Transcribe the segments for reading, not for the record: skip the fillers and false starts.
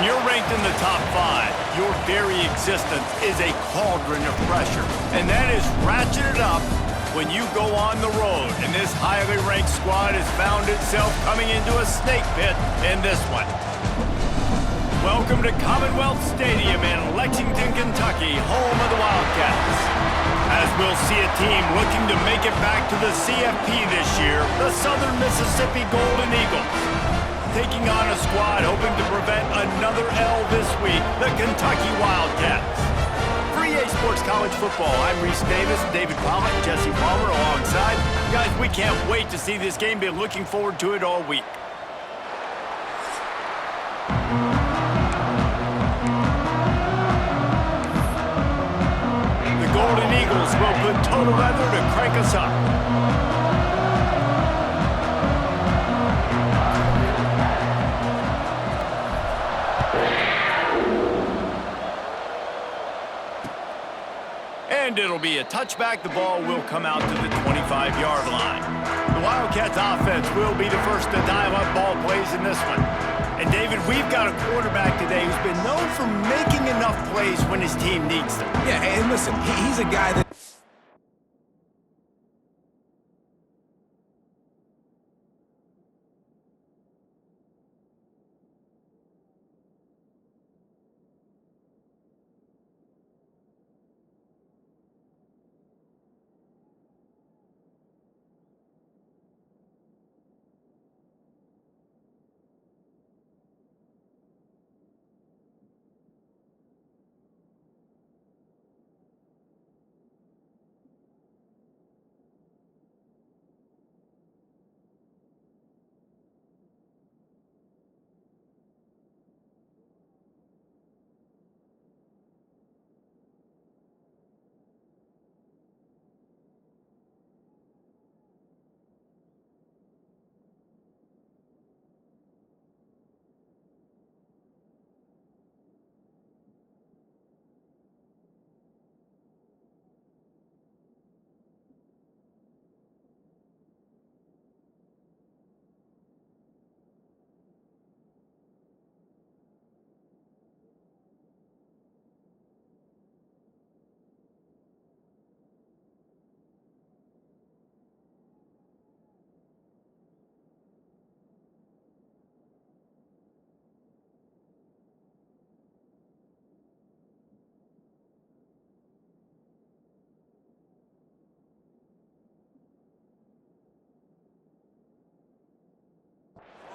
When you're ranked in the top 5, your very existence is a cauldron of pressure. And that is ratcheted up when you go on the road. And this highly ranked squad has found itself coming into a snake pit in this one. Welcome to Commonwealth Stadium in Lexington, Kentucky, home of the Wildcats. As we'll see a team looking to make it back to the CFP this year, the Southern Mississippi Golden Eagles. Taking on a squad hoping to prevent another L this week, the Kentucky Wildcats. For EA Sports College Football, I'm Reese Davis, David Pollack, Jesse Palmer alongside. Guys, we can't wait to see this game. Been looking forward to it all week. The Golden Eagles will put total weather to crank us up. And it'll be a touchback. The ball will come out to the 25-yard line. The Wildcats offense will be the first to dial up ball plays in this one. And David, we've got a quarterback today who's been known for making enough plays when his team needs them. Yeah, and listen, he's a guy that...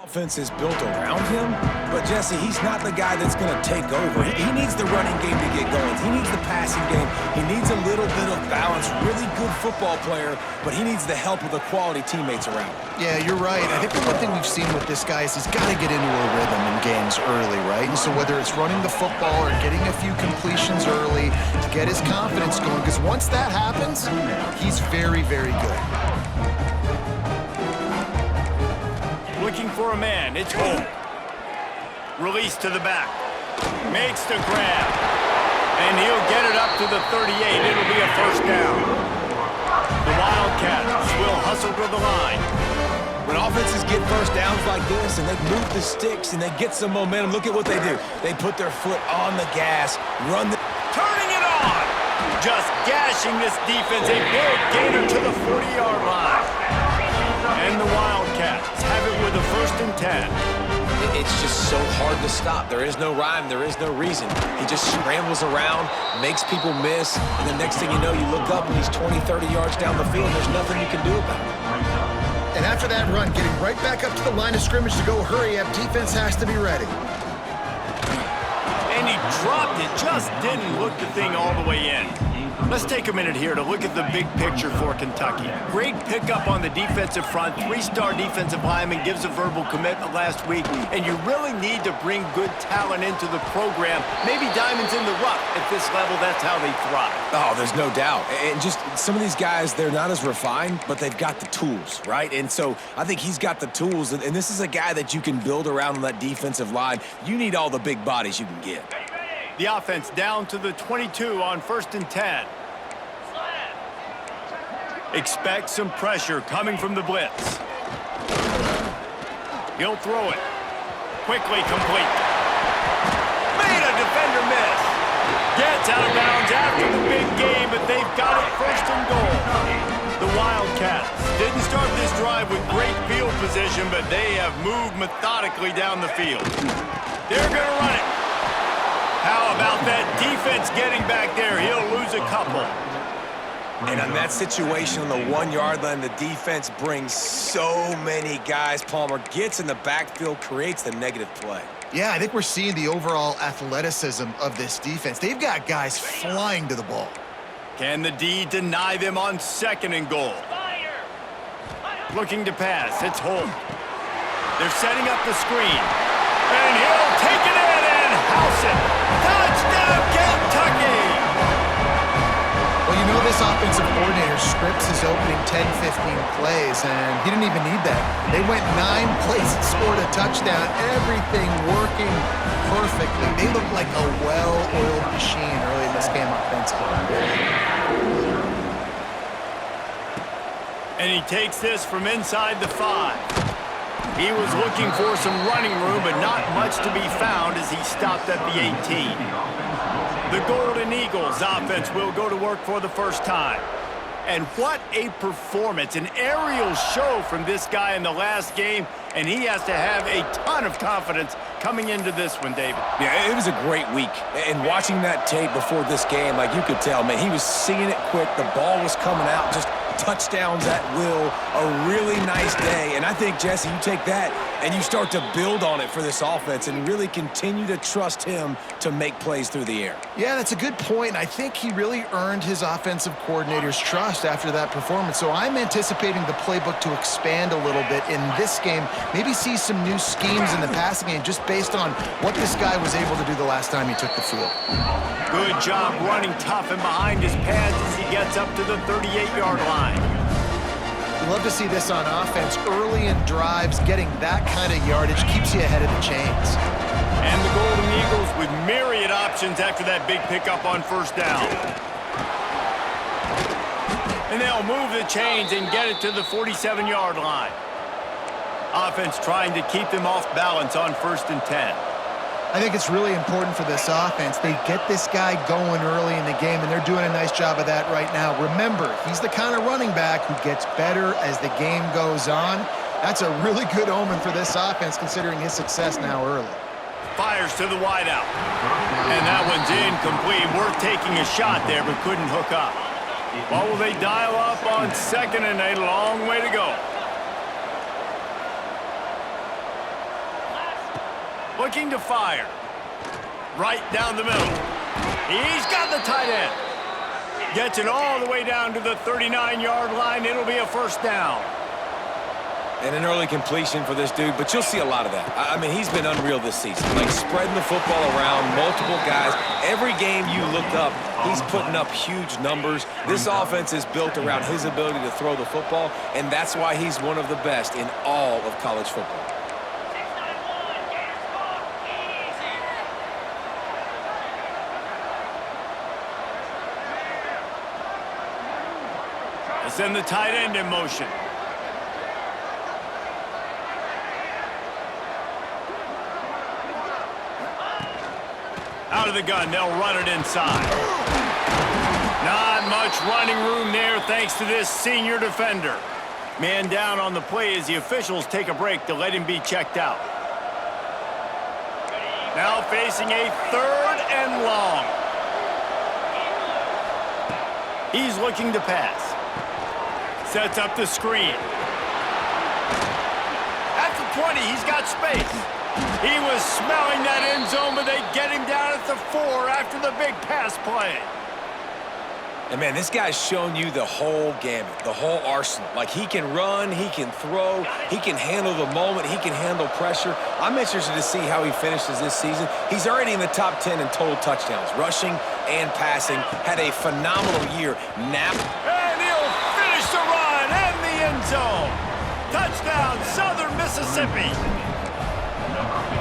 Offense is built around him, but Jesse, he's not the guy that's going to take over. He needs the running game to get going. He needs the passing game. He needs a little bit of balance. Really good football player, but he needs the help of the quality teammates around him. Yeah, you're right. I think the one thing we've seen with this guy is he's got to get into a rhythm in games early, right? And so whether it's running the football or getting a few completions early to get his confidence going, because once that happens, he's very, very good. Looking for a man, it's Hope. Release to the back. Makes the grab. And he'll get it up to the 38. It'll be a first down. The Wildcats will hustle to the line. When offenses get first downs like this and they move the sticks and they get some momentum, look at what they do. They put their foot on the gas, run the... Turning it on! Just gashing this defense. A big gainer to the 40-yard line. And the Wildcats have it with a 1st and 10. It's just so hard to stop. There is no rhyme. There is no reason. He just scrambles around, makes people miss, and the next thing you know, you look up and he's 20, 30 yards down the field, and there's nothing you can do about it. And after that run, getting right back up to the line of scrimmage to go hurry up, defense has to be ready. And he dropped it, just didn't look the thing all the way in. Let's take a minute here to look at the big picture for Kentucky. Great pickup on the defensive front. 3-star defensive lineman gives a verbal commitment last week, and you really need to bring good talent into the program. Maybe diamonds in the rough. At this level, that's how they thrive. Oh, there's no doubt. And just some of these guys, they're not as refined, but they've got the tools, right? And so I think he's got the tools, and this is a guy that you can build around on that defensive line. You need all the big bodies you can get. The offense down to the 22 on 1st and 10. Expect some pressure coming from the blitz. He'll throw it. Quickly complete. made a defender miss. Gets out of bounds after the big game, but they've got it first and goal. The Wildcats didn't start this drive with great field position, but they have moved methodically down the field. They're going to run it. How about that defense getting back there? He'll lose a couple. And on that situation on the 1 yard line, the defense brings so many guys. Palmer gets in the backfield, creates the negative play. Yeah, I think we're seeing the overall athleticism of this defense. They've got guys flying to the ball. Can the D deny them on second and goal? Looking to pass. It's Holt. They're setting up the screen. And he'll take it in and house it. Touchdown, Kentucky! Well, you know this offensive coordinator scripts his opening 10, 15 plays, and he didn't even need that. They went 9 plays and scored a touchdown. Everything working perfectly. They look like a well-oiled machine early in this game offensively. And he takes this from inside the 5. He was looking for some running room, but not much to be found as he stopped at the 18. The Golden Eagles offense will go to work for the first time. And what a performance, an aerial show from this guy in the last game, and he has to have a ton of confidence coming into this one, David. Yeah, it was a great week. And watching that tape before this game, like you could tell, man, he was seeing it quick. The ball was coming out, just touchdowns at will. A really nice day. And I think, Jesse, you take that and you start to build on it for this offense and really continue to trust him to make plays through the air. Yeah, that's a good point. I think he really earned his offensive coordinator's trust after that performance. So I'm anticipating the playbook to expand a little bit in this game, maybe see some new schemes in the passing game just based on what this guy was able to do the last time he took the field. Good job running tough and behind his pads as he gets up to the 38-yard line. We love to see this on offense. Early in drives, getting that kind of yardage keeps you ahead of the chains. And the Golden Eagles with myriad options after that big pickup on first down. And they'll move the chains and get it to the 47-yard line. Offense trying to keep them off balance on 1st and 10. I think it's really important for this offense. They get this guy going early in the game, and they're doing a nice job of that right now. Remember, he's the kind of running back who gets better as the game goes on. That's a really good omen for this offense, considering his success now early. Fires to the wideout. And that one's incomplete. Worth taking a shot there, but couldn't hook up. Well, will they dial up on 2nd and a long way to go? Looking to fire. Right down the middle. He's got the tight end. Gets it all the way down to the 39-yard line. It'll be a first down. And an early completion for this dude, but you'll see a lot of that. I mean, he's been unreal this season. Like, spreading the football around, multiple guys. Every game you look up, he's putting up huge numbers. This offense is built around his ability to throw the football, and that's why he's one of the best in all of college football. Send the tight end in motion. Out of the gun, they'll run it inside. Not much running room there thanks to this senior defender. Man down on the play as the officials take a break to let him be checked out. Now facing a 3rd and long. He's looking to pass. Sets up the screen. At the 20, he's got space. He was smelling that end zone, but they get him down at the 4 after the big pass play. And, man, this guy's shown you the whole gamut, the whole arsenal. Like, he can run, he can throw, he can handle the moment, he can handle pressure. I'm interested to see how he finishes this season. He's already in the top 10 in total touchdowns, rushing and passing. Had a phenomenal year. And he'll finish the run in the end zone. Touchdown, Southern Mississippi.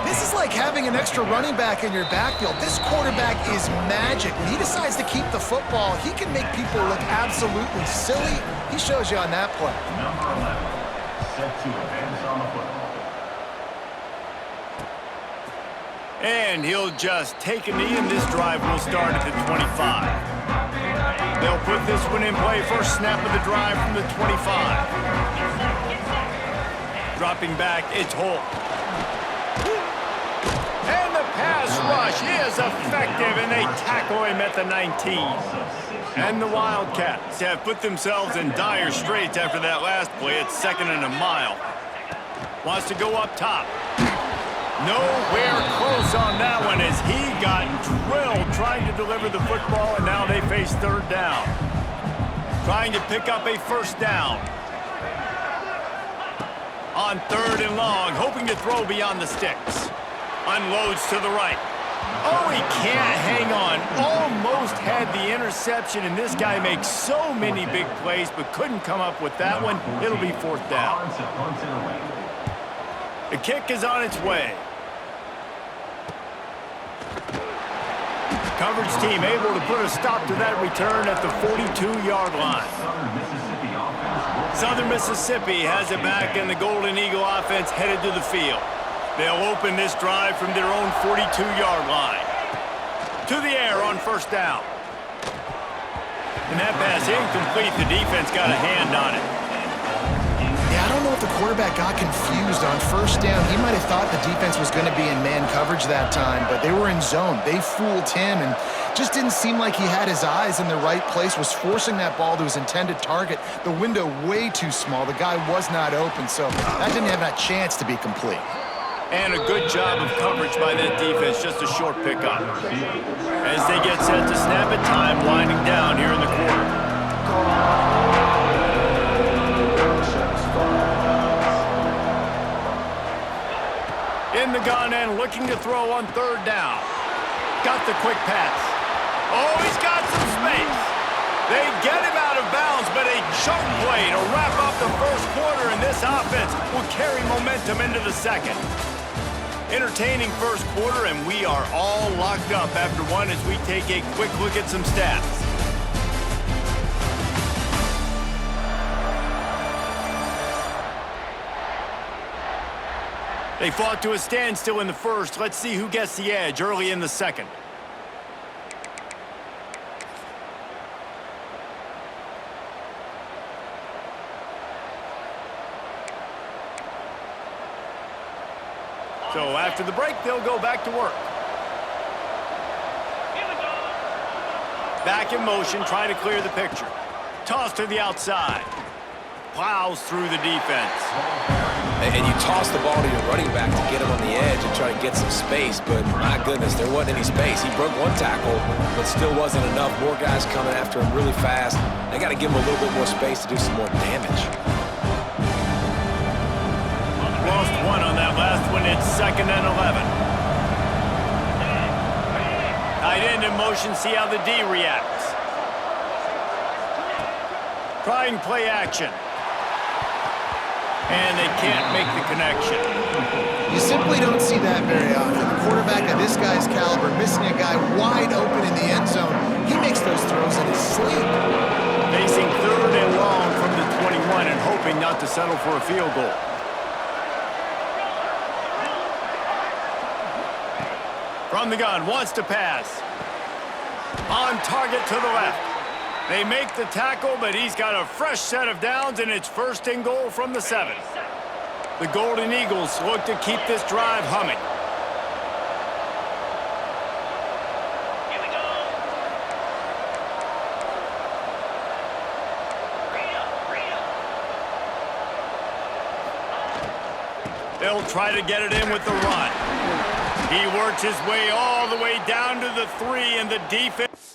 This is like having an extra running back in your backfield. This quarterback is magic. When he decides to keep the football, he can make people look absolutely silly. He shows you on that play. Set to advance on the football. And he'll just take a knee, and this drive will start at the 25. They'll put this one in play. First snap of the drive from the 25. Dropping back, it's Holt. And the pass rush is effective, and they tackle him at the 19. And the Wildcats have put themselves in dire straits after that last play. It's 2nd and a mile. Wants to go up top. Nowhere close on that one as he got drilled trying to deliver the football, and now they face 3rd down. Trying to pick up a 1st down. On 3rd and long, hoping to throw beyond the sticks. Unloads to the right. Oh, he can't hang on. Almost had the interception, and this guy makes so many big plays, but couldn't come up with that one. It'll be 4th down. The kick is on its way. Coverage team able to put a stop to that return at the 42-yard line. Southern Mississippi has it back, and the Golden Eagle offense headed to the field. They'll open this drive from their own 42-yard line. To the air on 1st down. And that pass incomplete. The defense got a hand on it. Yeah, I don't know if the quarterback got confused on 1st down. He might have thought the defense was going to be in man coverage that time, but they were in zone. They fooled him and just didn't seem like he had his eyes in the right place, was forcing that ball to his intended target. The window way too small. The guy was not open, so that didn't have that chance to be complete. And a good job of coverage by that defense, just a short pickup. As they get set to snap it, time winding down here in the quarter. In the gun and looking to throw on 3rd down. Got the quick pass. Oh, he's got some space. They get him out of bounds, but a choke play to wrap up the 1st quarter, and this offense will carry momentum into the 2nd. Entertaining 1st quarter, and we are all locked up after one as we take a quick look at some stats. They fought to a standstill in the 1st. Let's see who gets the edge early in the 2nd. So after the break, they'll go back to work. Back in motion, trying to clear the picture. Toss to the outside. Plows through the defense. And you toss the ball to your running back to get him on the edge and try to get some space, but my goodness, there wasn't any space. He broke one tackle, but still wasn't enough. More guys coming after him really fast. They got to give him a little bit more space to do some more damage. Lost one on that last one. It's 2nd and 11. Tight end in motion. See how the D reacts. Trying play action. And they can't make the connection. You simply don't see that very often. A quarterback of this guy's caliber missing a guy wide open in the end zone. He makes those throws in his sleep. Facing 3rd and long from the 21 and hoping not to settle for a field goal. From the gun, wants to pass. On target to the left. They make the tackle, but he's got a fresh set of downs, and it's 1st and goal from the 7. The Golden Eagles look to keep this drive humming. Here we go. They'll try to get it in with the run. He works his way all the way down to the 3, and the defense...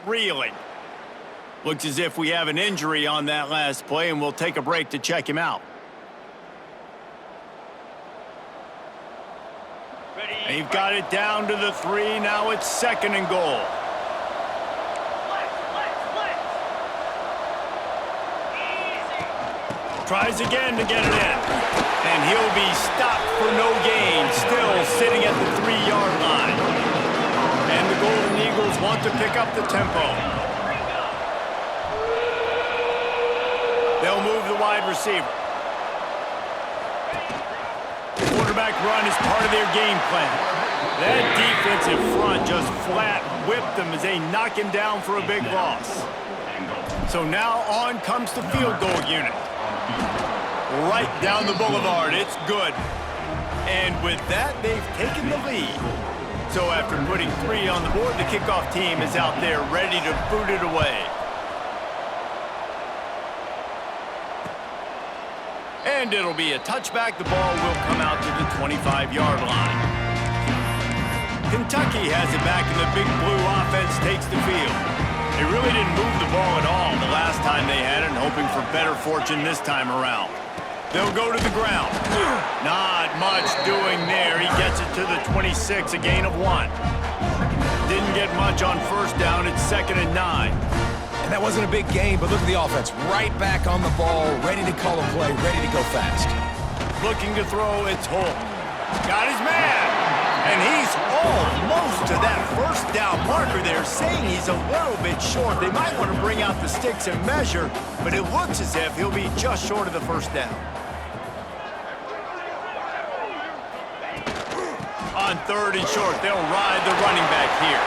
reeling. Looks as if we have an injury on that last play, and we'll take a break to check him out. They've got it down to the 3. Now it's 2nd and goal. Tries again to get it in. And he'll be stopped for no gain, still sitting at the 3-yard line. And the Golden Eagles want to pick up the tempo. They'll move the wide receiver. Quarterback run is part of their game plan. That defensive front just flat whipped them as they knock him down for a big loss. So now on comes the field goal unit. Right down the boulevard. It's good. And with that, they've taken the lead. So after putting 3 on the board, the kickoff team is out there ready to boot it away. And it'll be a touchback. The ball will come out to the 25-yard line. Kentucky has it back, and the Big Blue offense takes the field. They really didn't move the ball at all the last time they had it, and hoping for better fortune this time around. They'll go to the ground. Not much doing there. He gets it to the 26, a gain of 1. Didn't get much on first down. It's 2nd and 9. And that wasn't a big gain, but look at the offense. Right back on the ball, ready to call a play, ready to go fast. Looking to throw, it's Holt. Got his man. And he's almost to that first down marker there, saying he's a little bit short. They might want to bring out the sticks and measure, but it looks as if he'll be just short of the first down. On 3rd and short, they'll ride the running back here.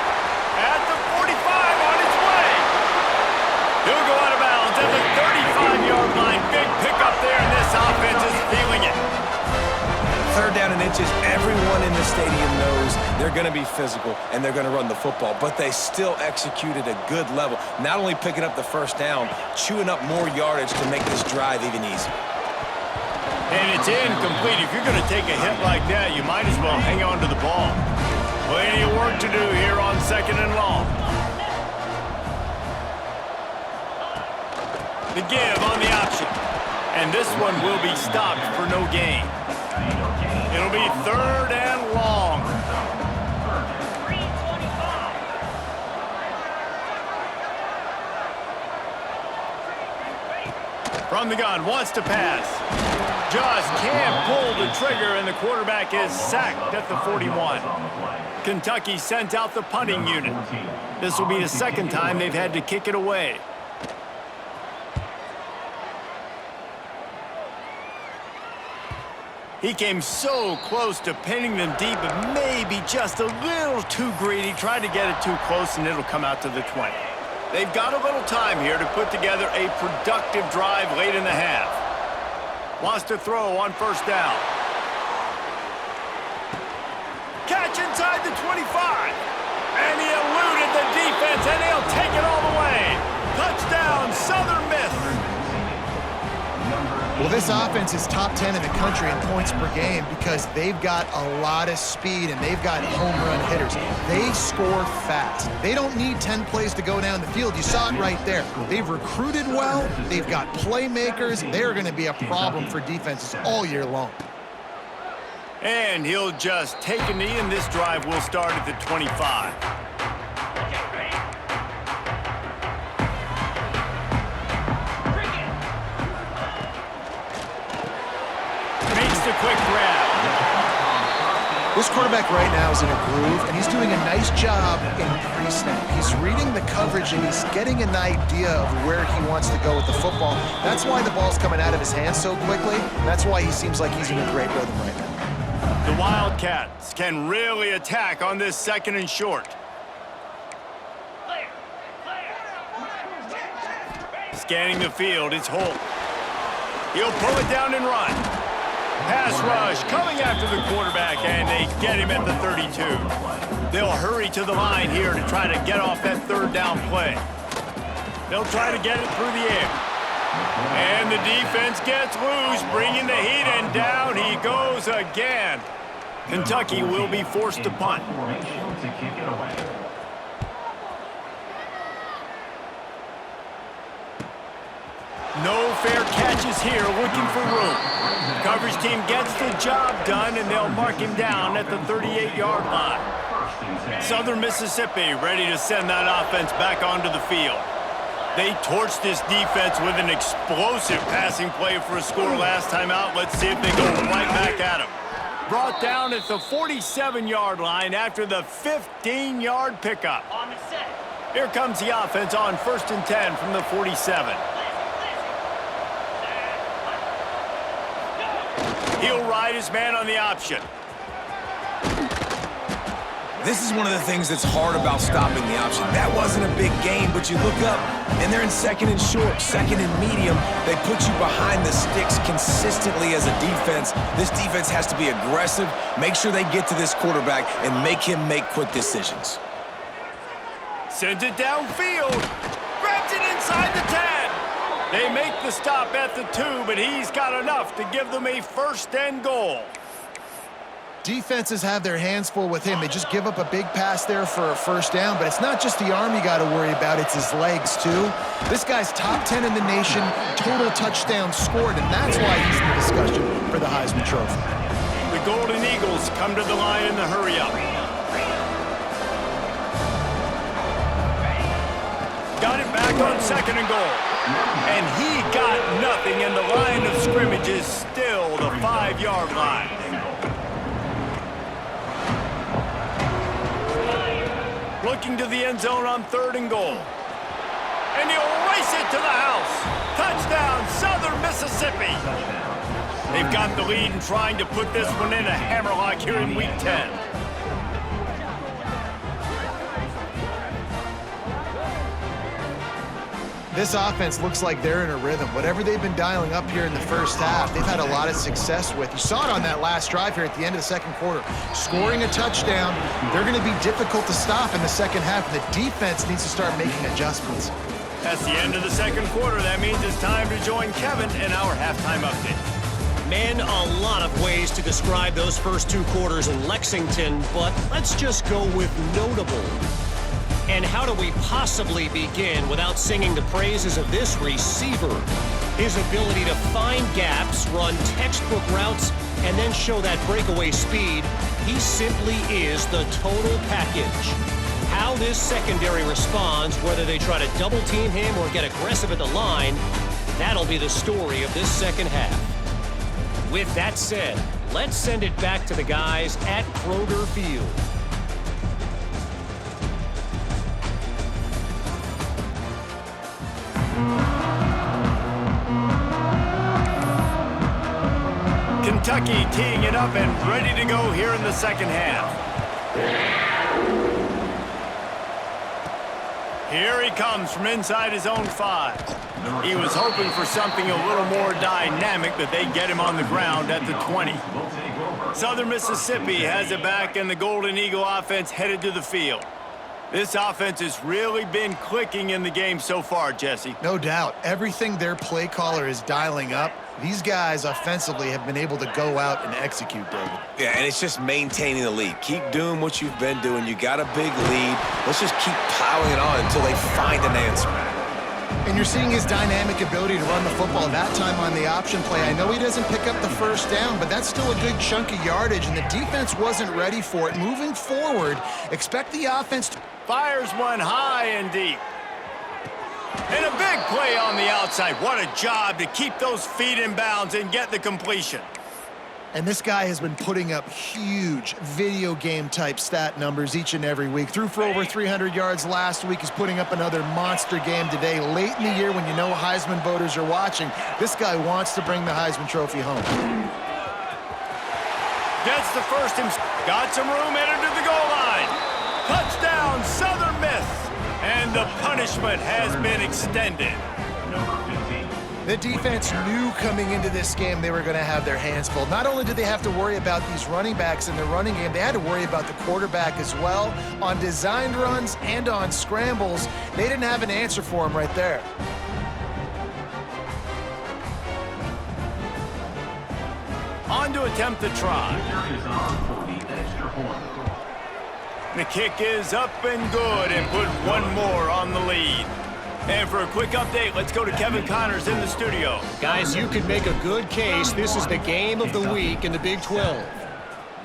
At the 45, on its way. He'll go out of bounds at the 35-yard line. Big pickup there, and this offense is feeling it. 3rd down and inches. Everyone in the stadium knows they're going to be physical and they're going to run the football, but they still executed a good level. Not only picking up the first down, chewing up more yardage to make this drive even easier. And it's incomplete. If you're going to take a hit like that, you might as well hang on to the ball. Plenty of work to do here on 2nd and long. The give on the option. And this one will be stopped for no gain. It'll be 3rd and long. From the gun, wants to pass. Just can't pull the trigger, and the quarterback is sacked at the 41. Kentucky sends out the punting unit. This will be the 2nd time they've had to kick it away. He came so close to pinning them deep, but maybe just a little too greedy. Tried to get it too close, and it'll come out to the 20. They've got a little time here to put together a productive drive late in the half. Wants to throw on first down. Catch inside the 25. And he eluded the defense, and he'll take it all the way. Touchdown, Southern Miss. Well, this offense is top 10 in the country in points per game because they've got a lot of speed and they've got home run hitters. They score fast. They don't need 10 plays to go down the field. You saw it right there. They've recruited well. They've got playmakers. They're going to be a problem for defenses all year long. And he'll just take a knee, and this drive will start at the 25. A quick grab. This quarterback right now is in a groove, and he's doing a nice job in pre-snap. He's reading the coverage, and he's getting an idea of where he wants to go with the football. That's why the ball's coming out of his hands so quickly. That's why he seems like he's in a great rhythm right now. The Wildcats can really attack on this 2nd and short. Scanning the field, it's Holt. He'll pull it down and run. Pass rush coming after the quarterback, and they get him at the 32. They'll hurry to the line here to try to get off that 3rd down play. They'll try to get it through the air. And the defense gets loose, bringing the heat, and down he goes again. Kentucky will be forced to punt. No fair catches here, looking for room. Coverage team gets the job done, and they'll mark him down at the 38-yard line. Southern Mississippi ready to send that offense back onto the field. They torched this defense with an explosive passing play for a score last time out. Let's see if they go right back at him. Brought down at the 47-yard line after the 15-yard pickup. On the set. Here comes the offense on 1st and 10 from the 47. He'll ride his man on the option. This is one of the things that's hard about stopping the option. That wasn't a big gain, but you look up, and they're in 2nd and short, 2nd and medium. They put you behind the sticks consistently as a defense. This defense has to be aggressive, make sure they get to this quarterback, and make him make quick decisions. Sends it downfield. Grabs it inside the 10. They make the stop at the 2, but he's got enough to give them a 1st and goal. Defenses have their hands full with him. They just give up a big pass there for a 1st down, but it's not just the arm you got to worry about, it's his legs too. This guy's top 10 in the nation, total touchdowns scored, and that's why he's in the discussion for the Heisman Trophy. The Golden Eagles come to the line in the hurry-up. Got it back on 2nd and goal. And he got nothing, and the line of scrimmage is still the 5-yard line. Looking to the end zone on 3rd and goal. And he'll race it to the house. Touchdown, Southern Mississippi. They've got the lead and trying to put this one in a hammerlock here in Week 10. This offense looks like they're in a rhythm. Whatever they've been dialing up here in the 1st half, they've had a lot of success with. You saw it on that last drive here at the end of the 2nd quarter. Scoring a touchdown, they're going to be difficult to stop in the 2nd half. The defense needs to start making adjustments. That's the end of the 2nd quarter. That means it's time to join Kevin in our halftime update. Man, a lot of ways to describe those first 2 quarters in Lexington, but let's just go with notable. And how do we possibly begin without singing the praises of this receiver? His ability to find gaps, run textbook routes, and then show that breakaway speed. He simply is the total package. How this secondary responds, whether they try to double team him or get aggressive at the line, that'll be the story of this 2nd half. With that said, let's send it back to the guys at Kroger Field. Kentucky teeing it up and ready to go here in the 2nd half. Here he comes from inside his own 5. He was hoping for something a little more dynamic, but they get him on the ground at the 20. Southern Mississippi has it back, and the Golden Eagle offense headed to the field. This offense has really been clicking in the game so far, Jesse. No doubt. Everything their play caller is dialing up, these guys offensively have been able to go out and execute, David. Yeah, and it's just maintaining the lead. Keep doing what you've been doing. You got a big lead. Let's just keep plowing it on until they find an answer. And you're seeing his dynamic ability to run the football, that time on the option play. I know he doesn't pick up the 1st down, but that's still a good chunk of yardage, and the defense wasn't ready for it. Moving forward, expect the offense to... Fires one high and deep. And a big play on the outside. What a job to keep those feet in bounds and get the completion. And this guy has been putting up huge video game type stat numbers each and every week. Threw for over 300 yards last week. He's putting up another monster game today. Late in the year when you know Heisman voters are watching, this guy wants to bring the Heisman Trophy home. Gets the 1st and got some room headed to the goal line. Touchdown, Southern Miss. And the punishment has been extended. The defense knew coming into this game they were going to have their hands full. Not only did they have to worry about these running backs in the running game, they had to worry about the quarterback as well. On designed runs and on scrambles, they didn't have an answer for him right there. On to attempt the try. The kick is up and good and put one more on the lead. And for a quick update, let's go to Kevin Connors in the studio. Guys, you could make a good case. This is the game of the week in the Big 12.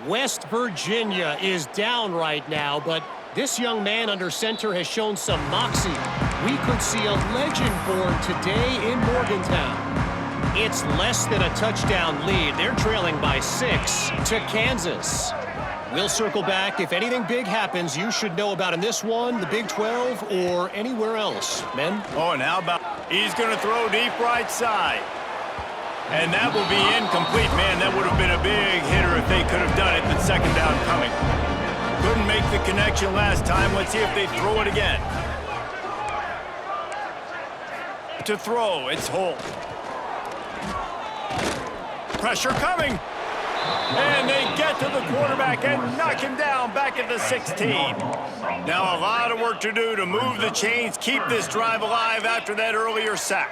West Virginia is down right now, but this young man under center has shown some moxie. We could see a legend born today in Morgantown. It's less than a touchdown lead. They're trailing by 6 to Kansas. We'll circle back. If anything big happens, you should know about in this one, the Big 12, or anywhere else. Men? Oh, and how about he's going to throw deep right side. And that will be incomplete. Man, that would have been a big hitter if they could have done it, but second down coming. Couldn't make the connection last time. Let's see if they throw it again. To throw, it's Holt. Pressure coming. And they get to the quarterback and knock him down back at the 16. Now a lot of work to do to move the chains, keep this drive alive after that earlier sack.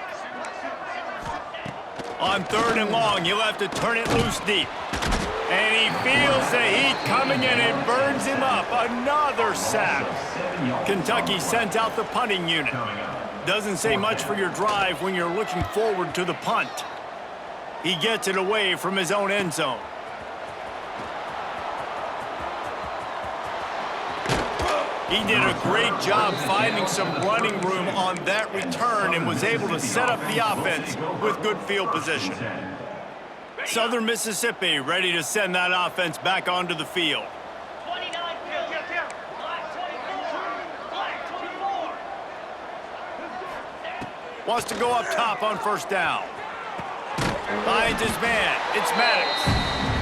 On 3rd and long, he'll have to turn it loose deep. And he feels the heat coming and it burns him up. Another sack. Kentucky sends out the punting unit. Doesn't say much for your drive when you're looking forward to the punt. He gets it away from his own end zone. He did a great job finding some running room on that return and was able to set up the offense with good field position. Southern Mississippi ready to send that offense back onto the field. 29 kills. Black 24. Black 24. Wants to go up top on 1st down. Finds his man. It's Maddox.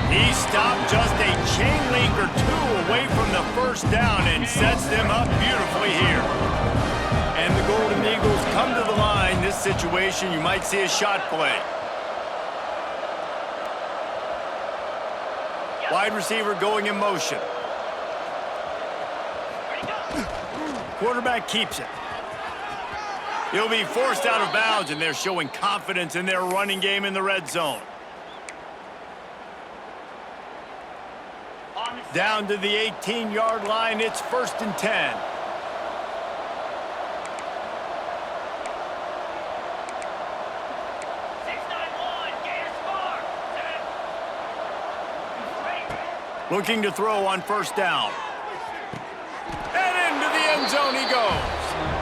He stopped just a chain link or 2 away from the 1st down and sets them up beautifully here. And the Golden Eagles come to the line. This situation, you might see a shot play. Wide receiver going in motion. Quarterback keeps it. He'll be forced out of bounds, and they're showing confidence in their running game in the red zone. Down to the 18-yard line, it's 1st and 10. Looking to throw on 1st down. And into the end zone he goes.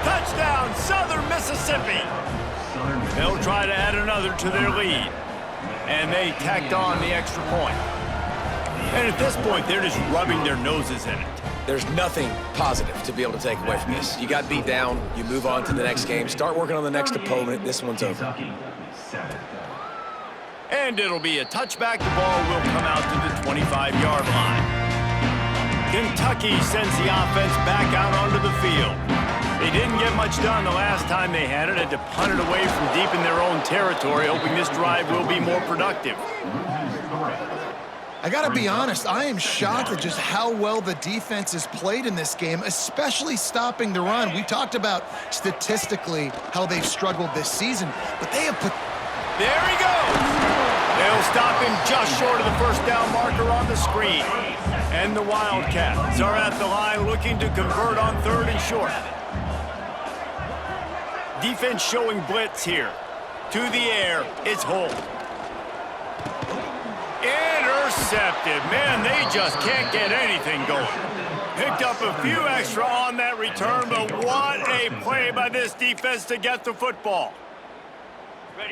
Touchdown, Southern Mississippi. They'll try to add another to their lead. And they tacked on the extra point. And at this point, they're just rubbing their noses in it. There's nothing positive to be able to take away from this. You got beat down, you move on to the next game, start working on the next opponent. This one's over. And it'll be a touchback. The ball will come out to the 25-yard line. Kentucky sends the offense back out onto the field. They didn't get much done the last time they had it. Had to punt it away from deep in their own territory, hoping this drive will be more productive. I gotta be honest, I am shocked at just how well the defense has played in this game, especially stopping the run. We talked about statistically how they've struggled this season, but they have put... There he goes! They'll stop him just short of the 1st down marker on the screen. And the Wildcats are at the line looking to convert on 3rd and short. Defense showing blitz here. To the air, it's Holt. Intercepted. Man, they just can't get anything going. Picked up a few extra on that return, but what a play by this defense to get the football.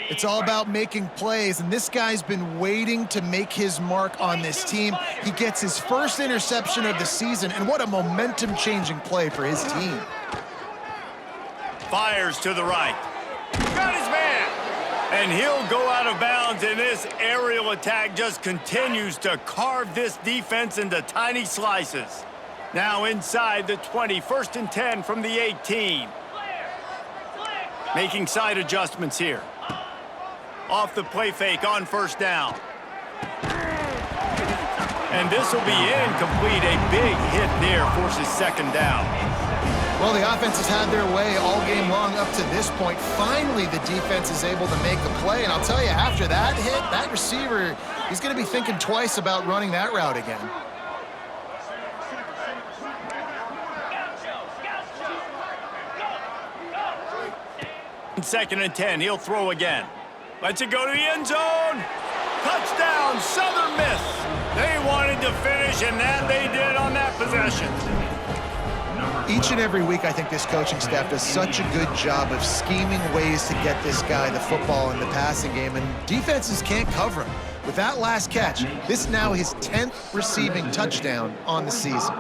It's all about making plays, and this guy's been waiting to make his mark on this team. He gets his 1st interception of the season, and what a momentum-changing play for his team. Fires to the right. Got his man. And he'll go out of bounds, and this aerial attack just continues to carve this defense into tiny slices. Now inside the 20, 1st and 10 from the 18. Making side adjustments here. Off the play fake on 1st down. And this will be incomplete. A big hit there forces 2nd down. Well, the offense has had their way all game long up to this point. Finally, the defense is able to make a play. And I'll tell you, after that hit, that receiver, he's going to be thinking twice about running that route again. 2nd and 10. He'll throw again. Lets it go to the end zone. Touchdown, Southern Miss. They wanted to finish, and that they did on that possession. Each and every week, I think this coaching staff does such a good job of scheming ways to get this guy the football in the passing game, and defenses can't cover him. With that last catch, this is now his 10th receiving touchdown on the season.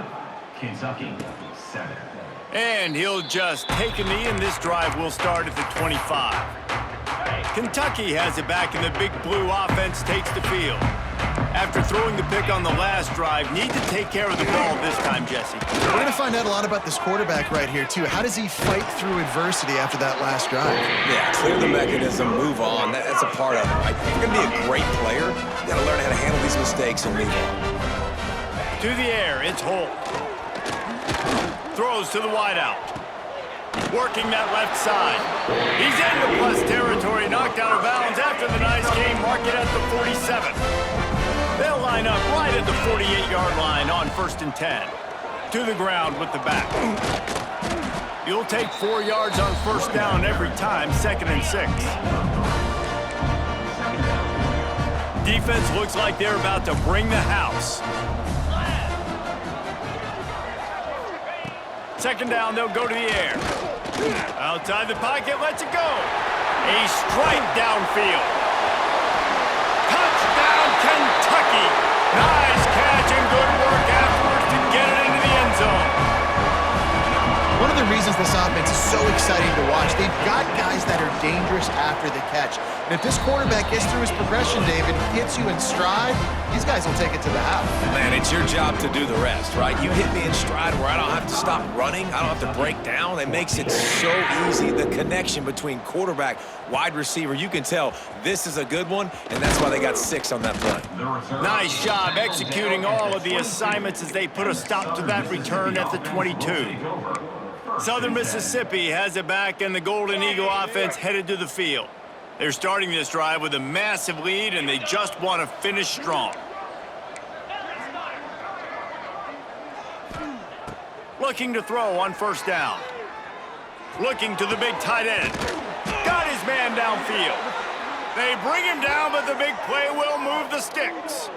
Kentucky, 7. And he'll just take a knee, and this drive will start at the 25. Kentucky has it back, and the Big Blue offense takes the field. After throwing the pick on the last drive, need to take care of the ball this time, Jesse. We're going to find out a lot about this quarterback right here, too. How does he fight through adversity after that last drive? Yeah, clear the mechanism, move on. That's a part of it, right? If you're going to be a great player, you got to learn how to handle these mistakes and move on. To the air, it's Holt. Throws to the wideout. Working that left side. He's into plus territory, knocked out of bounds after the nice game. Mark it at the 47. They'll line up right at the 48-yard line on 1st and 10. To the ground with the back. You'll take 4 yards on 1st down every time, 2nd and 6. Defense looks like they're about to bring the house. 2nd down, they'll go to the air. Outside the pocket, lets it go. A strike downfield. Touchdown, Kentucky. Nice catch and good work afterwards to get it into the end zone. One of the reasons this offense is so exciting to watch, they've got guys that are dangerous after the catch. And if this quarterback gets through his progression, David, hits you in stride, these guys will take it to the house. Man, it's your job to do the rest, right? You hit me in stride where I don't have to stop running. I don't have to break down. It makes it so easy. The connection between quarterback, wide receiver, you can tell this is a good one, and that's why they got 6 on that play. Nice job executing all of the assignments as they put a stop to that return at the 22. Southern Mississippi has it back, and the Golden Eagle offense headed to the field. They're starting this drive with a massive lead, and they just want to finish strong. Looking to throw on 1st down. Looking to the big tight end. Got his man downfield. They bring him down, but the big play will move the sticks.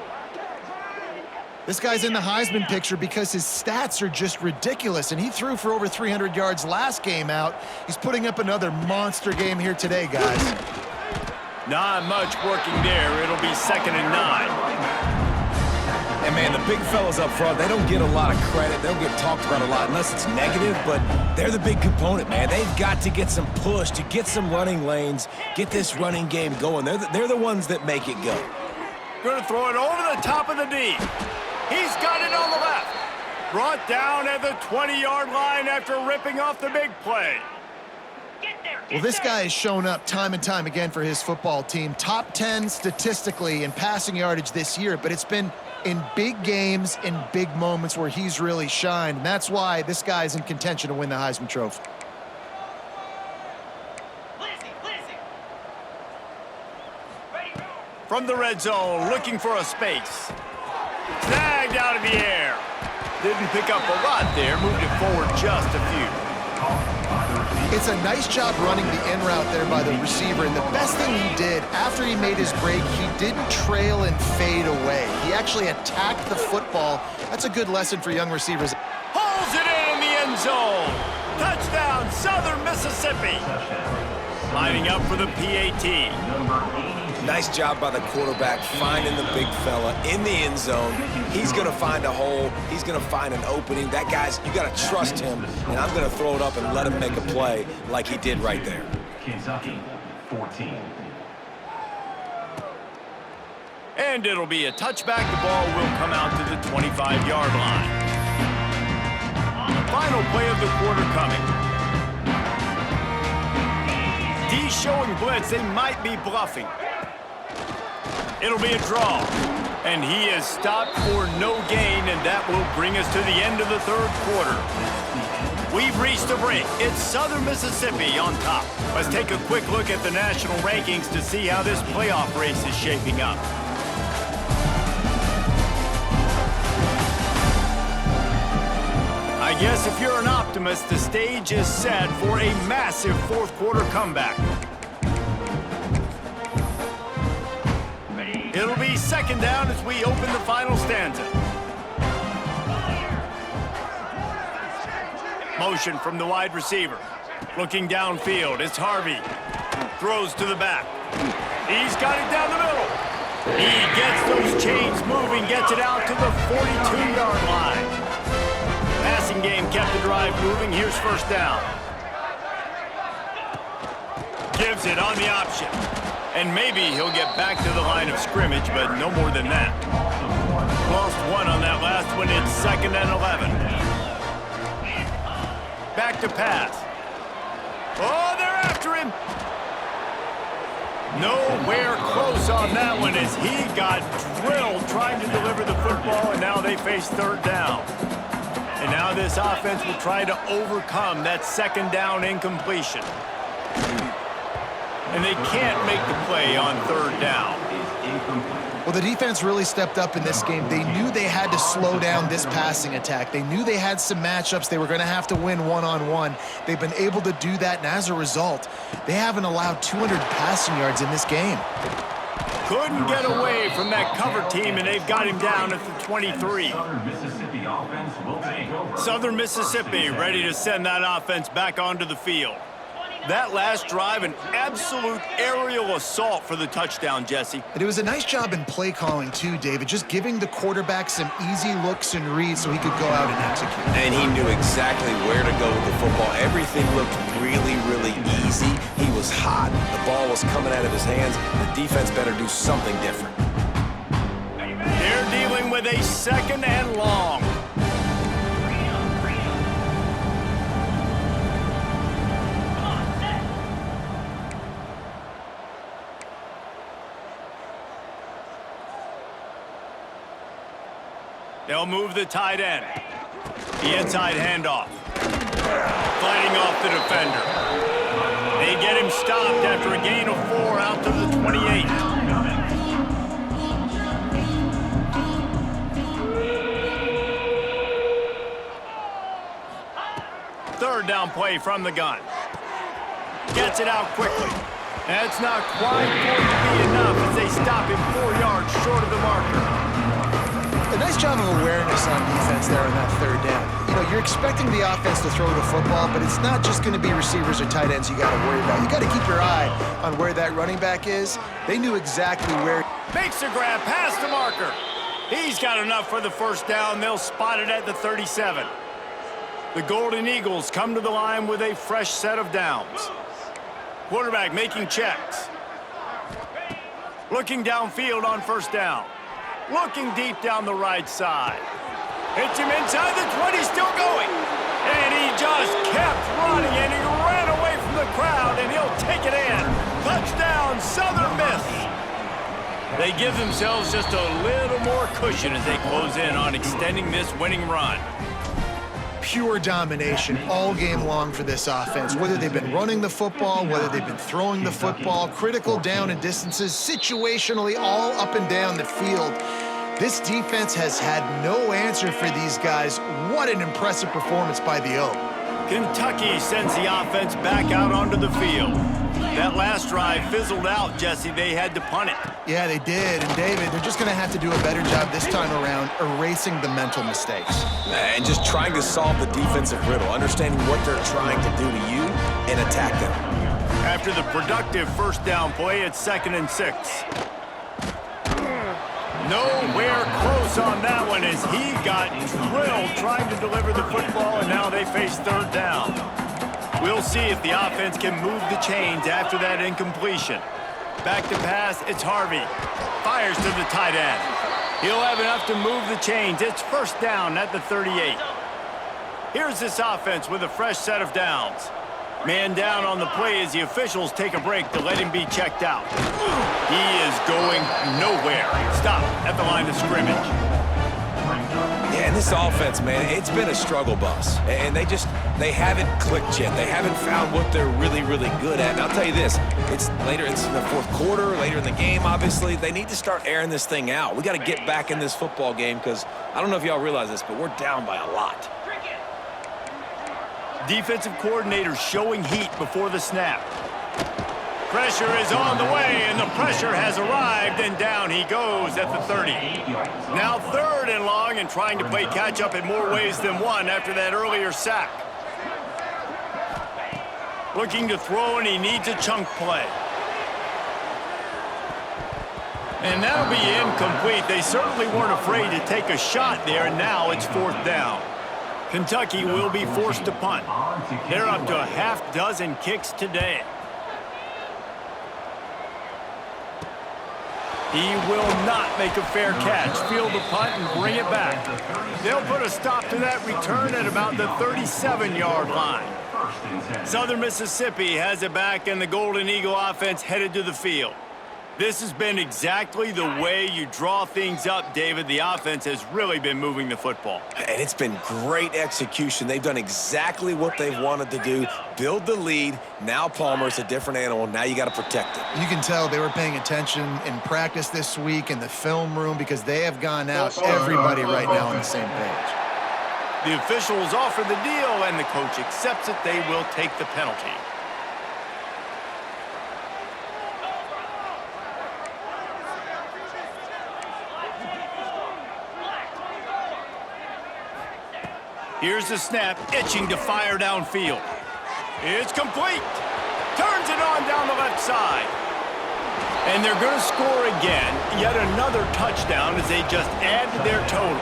This guy's in the Heisman picture because his stats are just ridiculous, and he threw for over 300 yards last game out. He's putting up another monster game here today, guys. Not much working there. It'll be 2nd and 9. And, man, the big fellas up front, they don't get a lot of credit. They don't get talked about a lot unless it's negative, but they're the big component, man. They've got to get some push, to get some running lanes, get this running game going. They're the ones that make it go. Going to throw it over the top of the D. He's got it on the left. Brought down at the 20-yard line after ripping off the big play. Well, this guy has shown up time and time again for his football team. Top 10 statistically in passing yardage this year, but it's been in big games, in big moments where he's really shined. And that's why this guy is in contention to win the Heisman Trophy. From the red zone, looking for a space. Snagged out of the air. Didn't pick up a lot there, moved it forward just a few. It's a nice job running the in route there by the receiver, and the best thing he did after he made his break, he didn't trail and fade away. He actually attacked the football. That's a good lesson for young receivers. Pulls it in the end zone. Touchdown, Southern Mississippi. Lining up for the PAT. Nice job by the quarterback finding the big fella in the end zone. He's going to find a hole. He's going to find an opening. That guy's, you got to trust him, and I'm going to throw it up and let him make a play like he did right there. Kentucky, 14. And it'll be a touchback. The ball will come out to the 25-yard line. Final play of the quarter coming. D showing blitz. They might be bluffing. It'll be a draw. And he is stopped for no gain, and that will bring us to the end of the 3rd quarter. We've reached a break. It's Southern Mississippi on top. Let's take a quick look at the national rankings to see how this playoff race is shaping up. I guess if you're an optimist, the stage is set for a massive 4th quarter comeback. It'll be second down as we open the final stanza. Motion from the wide receiver. Looking downfield, it's Harvey. Throws to the back. He's got it down the middle. He gets those chains moving, gets it out to the 42-yard line. Passing game kept the drive moving. Here's first down. Gives it on the option. And maybe he'll get back to the line of scrimmage, but no more than that. Lost one on that last one. It's second and 11. Back to pass. Oh, they're after him. Nowhere close on that one as he got drilled trying to deliver the football, and now they face third down. And now this offense will try to overcome that second down incompletion. And they can't make the play on third down. Well, the defense really stepped up in this game. They knew they had to slow down this passing attack. They knew they had some matchups they were going to have to win one-on-one. They've been able to do that, and as a result, they haven't allowed 200 passing yards in this game. Couldn't get away from that cover team, and they've got him down at the 23. Southern Mississippi offense will take over. Southern Mississippi ready to send that offense back onto the field. That last drive, an absolute aerial assault for the touchdown, Jesse. And it was a nice job in play calling, too, David, just giving the quarterback some easy looks and reads so he could go out and execute. And he knew exactly where to go with the football. Everything looked really, really easy. He was hot. The ball was coming out of his hands. The defense better do something different. They're dealing with a second and long. They'll move the tight end. The inside handoff. Fighting off the defender. They get him stopped after a gain of 4 out to the 28. Third down play from the gun. Gets it out quickly. That's not quite going to be enough as they stop him 4 yards short of the marker. A nice job of awareness on defense there on that third down. You know, you're expecting the offense to throw the football, but it's not just going to be receivers or tight ends you got to worry about. You got to keep your eye on where that running back is. They knew exactly where. Makes a grab past the marker. He's got enough for the first down. They'll spot it at the 37. The Golden Eagles come to the line with a fresh set of downs. Quarterback making checks. Looking downfield on first down. Looking deep down the right side. Hits him inside the 20, still going. And he just kept running, and he ran away from the crowd, and he'll take it in. Touchdown, Southern Miss. They give themselves just a little more cushion as they close in on extending this winning run. Pure domination all game long for this offense. Whether they've been running the football, whether they've been throwing the football, critical down and distances, situationally all up and down the field. This defense has had no answer for these guys. What an impressive performance by the Oak. Kentucky sends the offense back out onto the field. That last drive fizzled out, Jesse. They had to punt it. Yeah, they did. And David, they're just going to have to do a better job this time around erasing the mental mistakes. And just trying to solve the defensive riddle, understanding what they're trying to do to you and attack them. After the productive first down play, it's 2nd and 6. Nowhere close on that one as he got drilled trying to deliver the football, and now they face third down. We'll see if the offense can move the chains after that incompletion. Back to pass, it's Harvey. Fires to the tight end. He'll have enough to move the chains. It's first down at the 38. Here's this offense with a fresh set of downs. Man down on the play as the officials take a break to let him be checked out. He is going nowhere. Stop at the line of scrimmage. Yeah, and this offense, man, it's been a struggle bus. And they haven't clicked yet. They haven't found what they're really, really good at. And I'll tell you this, it's later in the fourth quarter, later in the game, obviously. They need to start airing this thing out. We got to get back in this football game because I don't know if y'all realize this, but we're down by a lot. Defensive coordinator showing heat before the snap. Pressure is on the way, and the pressure has arrived, and down he goes at the 30. Now 3rd and long, and trying to play catch-up in more ways than one after that earlier sack. Looking to throw, and he needs a chunk play. And that'll be incomplete. They certainly weren't afraid to take a shot there, and now it's 4th down. Kentucky will be forced to punt. They're up to a half dozen kicks today. He will not make a fair catch. Field the punt and bring it back. They'll put a stop to that return at about the 37-yard line. Southern Mississippi has it back, and the Golden Eagle offense headed to the field. This has been exactly the way you draw things up, David. The offense has really been moving the football. And it's been great execution. They've done exactly what they've wanted to do. Build the lead. Now Palmer's a different animal. Now you got to protect it. You can tell they were paying attention in practice this week in the film room because they have gone out everybody right now on the same page. The officials offer the deal, and the coach accepts it. They will take the penalty. Here's the snap, itching to fire downfield. It's complete. Turns it on down the left side. And they're going to score again. Yet another touchdown as they just add to their total.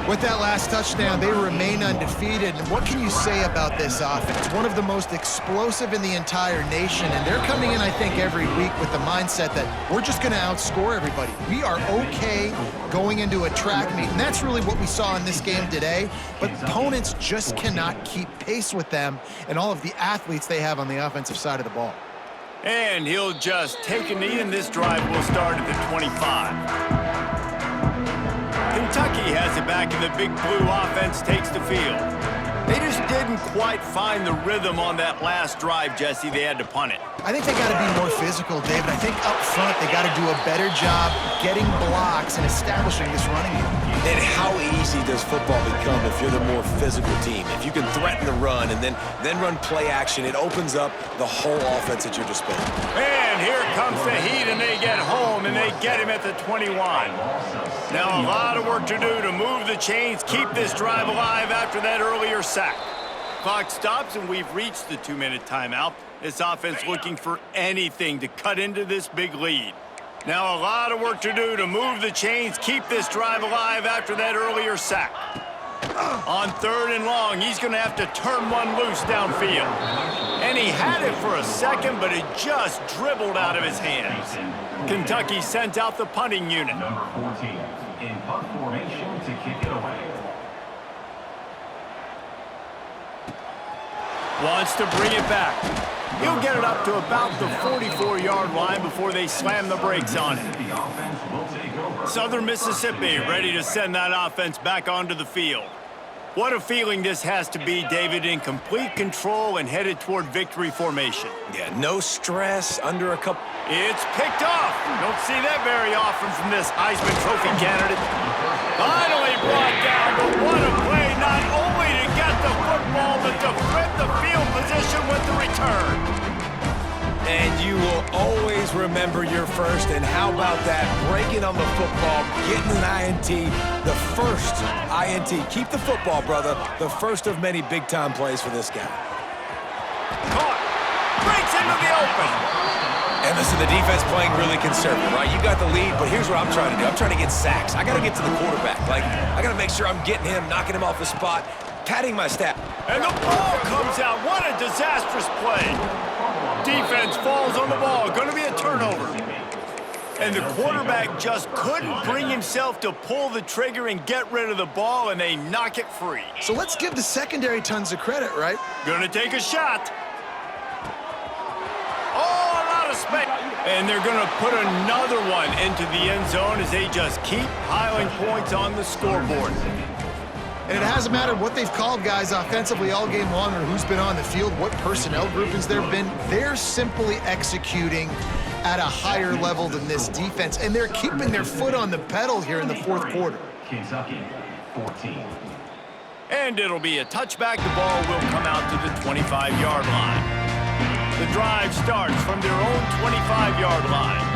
With that last touchdown, they remain undefeated. And what can you say about this offense? One of the most explosive in the entire nation. And they're coming in, I think, every week with the mindset that we're just going to outscore everybody. We are okay going into a track meet. And that's really what we saw in this game today. But opponents just cannot keep pace with them and all of the athletes they have on the offensive side of the ball. And he'll just take a knee, and this drive will start at the 25. Kentucky has it back, and the Big Blue offense takes the field. They just didn't quite find the rhythm on that last drive, Jesse. They had to punt it. I think they got to be more physical, David. I think up front they got to do a better job getting blocks and establishing this running game. And how easy does football become if you're the more physical team? If you can threaten the run and then run play action, it opens up the whole offense at your disposal. And here comes the heat, and they get home, and they get him at the 21. Now a lot of work to do to move the chains, keep this drive alive after that earlier sack. Clock stops, and we've reached the 2-minute timeout. This offense looking for anything to cut into this big lead. Now a lot of work to do to move the chains, keep this drive alive after that earlier sack. On 3rd and long, he's going to have to turn one loose downfield. And he had it for a second, but it just dribbled out of his hands. Kentucky sends out the punting unit. Number 14 in punt formation to kick it away. Wants to bring it back. He'll get it up to about the 44-yard line before they slam the brakes on it. The offense will take over. Southern Mississippi ready to send that offense back onto the field. What a feeling this has to be, David, in complete control and headed toward victory formation. Yeah, no stress, under a couple. It's picked off. Don't see that very often from this Heisman Trophy candidate. Finally brought down, but what a play, not only to get the football, but to flip the field position with the return. And you will always remember your first, and how about that? Breaking on the football, getting an INT, the first INT. Keep the football, brother. The first of many big-time plays for this guy. Caught. Breaks into the open. And listen, the defense playing really conservative, right? You got the lead, but here's what I'm trying to do. I'm trying to get sacks. I got to get to the quarterback. Like, I got to make sure I'm getting him, knocking him off the spot, patting my stat. And the ball comes out. What a disastrous play. Defense falls on the ball. Going to be a turnover. And the quarterback just couldn't bring himself to pull the trigger and get rid of the ball, and they knock it free. So let's give the secondary tons of credit, right? Going to take a shot. Oh, a lot of space. And they're going to put another one into the end zone as they just keep piling points on the scoreboard. And it hasn't mattered what they've called guys offensively all game long or who's been on the field, what personnel groupings there have been. They're simply executing at a higher level than this defense, and they're keeping their foot on the pedal here in the 4th quarter. Kentucky 14. And it'll be a touchback. The ball will come out to the 25-yard line. The drive starts from their own 25-yard line.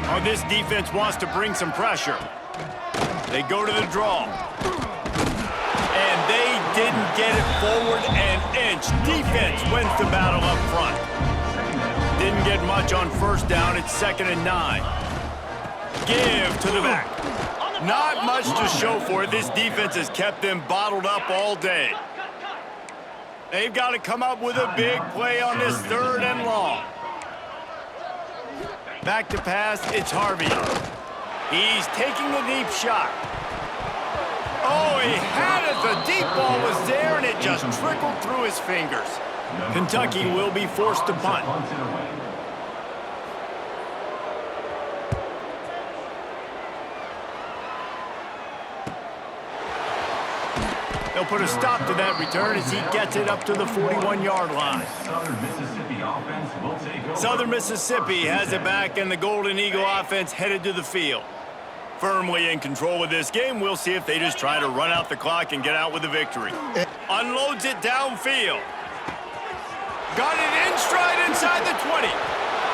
Oh, this defense wants to bring some pressure. They go to the draw. And they didn't get it forward an inch. Defense wins the battle up front. Didn't get much on first down. It's 2nd and 9. Give to the back. Not much to show for it. This defense has kept them bottled up all day. They've got to come up with a big play on this 3rd and long. Back to pass, it's Harvey. He's taking the deep shot. Oh, he had it. The deep ball was there, and it just trickled through his fingers. Kentucky will be forced to punt. They'll put a stop to that return as he gets it up to the 41-yard line. Southern Mississippi has it back, and the Golden Eagle offense headed to the field. Firmly in control of this game. We'll see if they just try to run out the clock and get out with a victory. Unloads it downfield. Got it in stride inside the 20.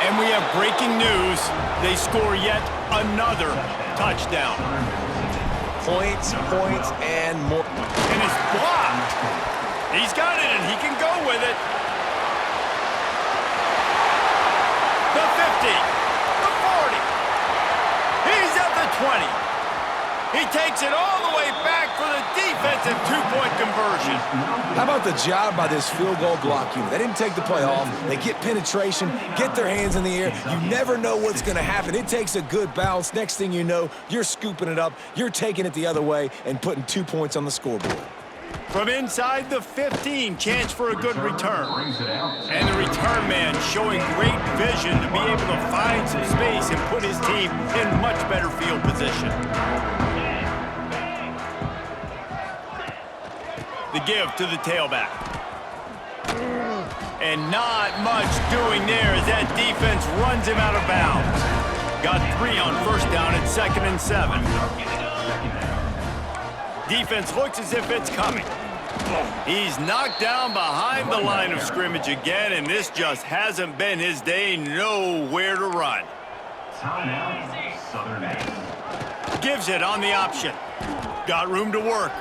And we have breaking news. They score yet another touchdown. Points, and more. And it's blocked. He's got it, and he can go with it. The 50. The 40. He's at the 20. He takes it all the way back for the defensive two-point conversion. How about the job by this field goal block unit? They didn't take the play off. They get penetration, get their hands in the air. You never know what's going to happen. It takes a good bounce. Next thing you know, you're scooping it up. You're taking it the other way and putting 2 points on the scoreboard. From inside the 15, chance for a good return. And the return man showing great vision to be able to find some space and put his team in much better field position. The give to the tailback. And not much doing there as that defense runs him out of bounds. Got 3 on first down at 2nd and 7. Defense looks as if it's coming. He's knocked down behind the line of scrimmage again, and this just hasn't been his day. Nowhere to run. Gives it on the option. Got room to work.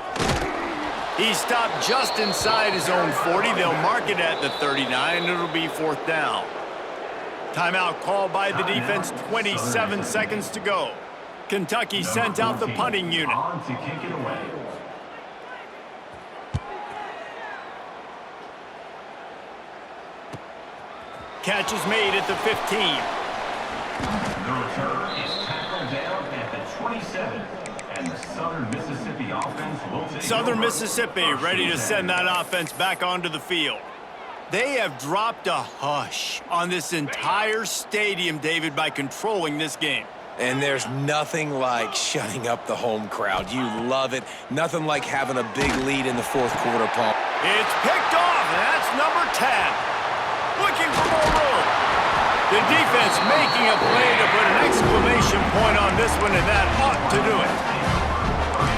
He stopped just inside his own 40. They'll mark it at the 39, and it'll be 4th down. Timeout called by the defense, 27 seconds to go. Kentucky sent out the punting unit. Catch is made at the 15. The return is tackled down at the 27. And the Southern Mississippi offense will take Southern over. Mississippi ready to send that offense back onto the field. They have dropped a hush on this entire stadium, David, by controlling this game. And there's nothing like shutting up the home crowd. You love it. Nothing like having a big lead in the 4th quarter, Paul. It's picked off, and that's number 10. Looking for more room. The defense making a play to put an exclamation point on this one, and that ought to do it.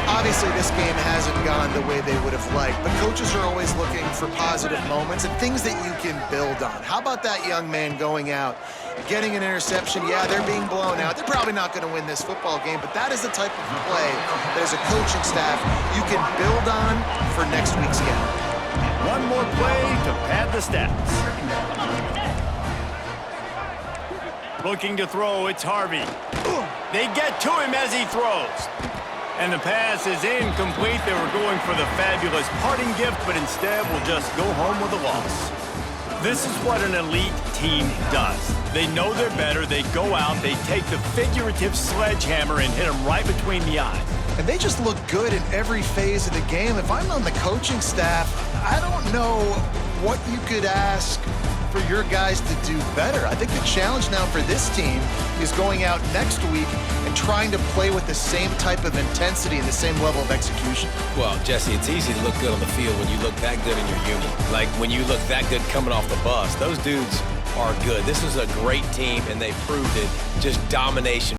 Obviously, this game hasn't gone the way they would have liked, but coaches are always looking for positive moments and things that you can build on. How about that young man going out, getting an interception? Yeah, they're being blown out. They're probably not going to win this football game, but that is the type of play that as a coaching staff you can build on for next week's game. One more play to pad the stats. Looking to throw, it's Harvey. They get to him as he throws. And the pass is incomplete. They were going for the fabulous parting gift, but instead will just go home with a loss. This is what an elite team does. They know they're better. They go out, they take the figurative sledgehammer and hit them right between the eyes. And they just look good in every phase of the game. If I'm on the coaching staff, I don't know what you could ask for your guys to do better. I think the challenge now for this team is going out next week and trying to play with the same type of intensity and the same level of execution. Well, Jesse, it's easy to look good on the field when you look that good in your uni. Like when you look that good coming off the bus. Those dudes are good. This is a great team, and they proved it. Just domination.